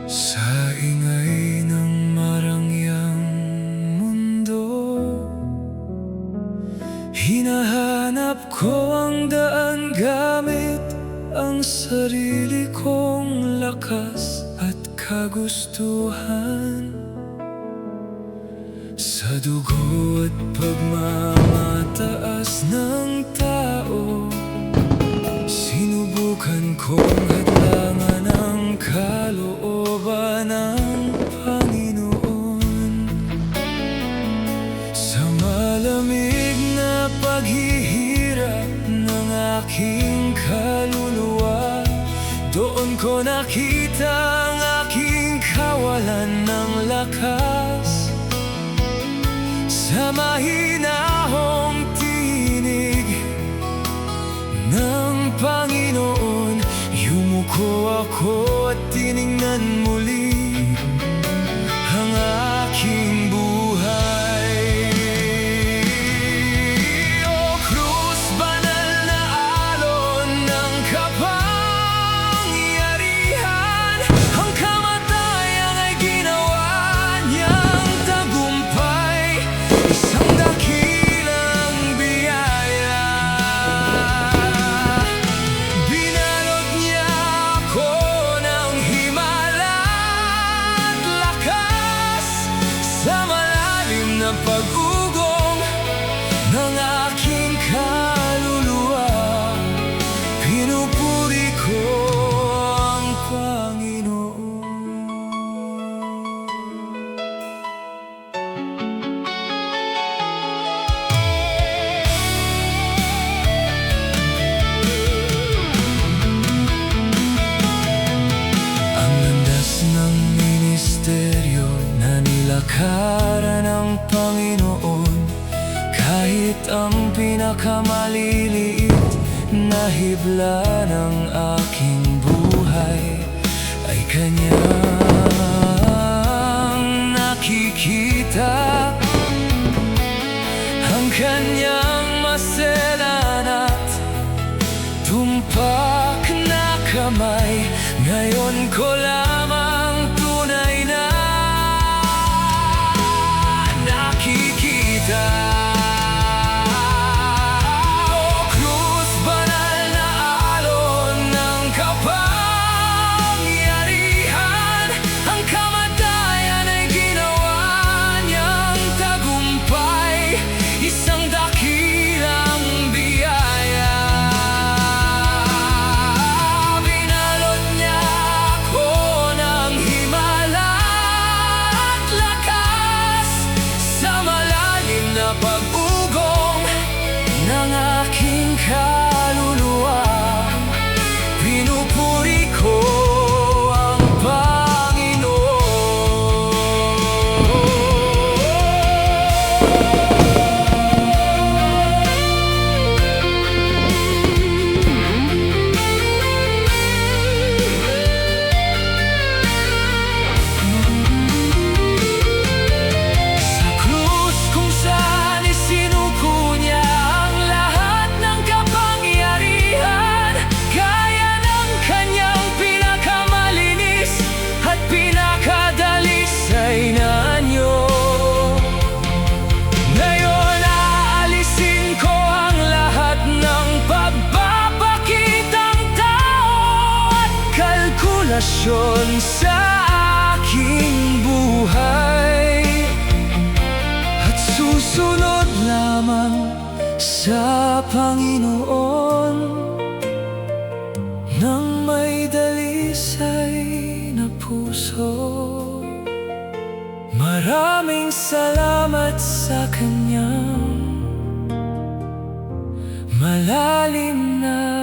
Sa ingay ng marangyang mundo, hinahanap ko ang daan gamit ang sarili kong lakas at kagustuhan. Sa dugo at pagmamataas ng tao, sinubukan kong hadlangan ang kalooban ng Panginoon. Sa malamig na paghihirap ng aking kaluluwa, doon ko nakita ang aking kawalan ng lakas. Sa mahinahong tinig ng Panginoon, yumuko ako at tiningnan muli ang aking buhay. O krus, banal na alon ng kapangyarihan, ang kamatayan ay ginawa niyang tagumpay, isang dakilang biyaya. Binalot niya ako ng himala at lakas, sa malalim na pag-ugong ng aking kaluluwa, pinupuri ko ang Panginoon. Ang landas ng ministeryo na nilakaran ng Panginoon, kahit ang pinakamaliliit na hibla ng aking buhay ay Kanyang nakikita. Ang Kanyang maselan at tumpak na kamay, ngayon ko lamang tunay na nakikita. O krus, banal na alon ng kapangyarihan, ang kamatayan ay ginawa niyang tagumpay, isang dakilang biyaya. Binalot niya ako ng himala at lakas, sa malalim na pag-ugong ng aking kaluluwa, pinupuri ko ang Sa krus kung saan isinuko niya ang lahat ng kapangyarihan, gaya ng Kanyang pinakamalinis at pinakadalisay na anyo. Ngayon aalisin ko ang lahat ng pagpapakitang tao at kalkulasyon sa aking buhay, at susunod lamang sa Panginoon ng may dalisay na puso. Maraming salamat sa Kanyang malalim na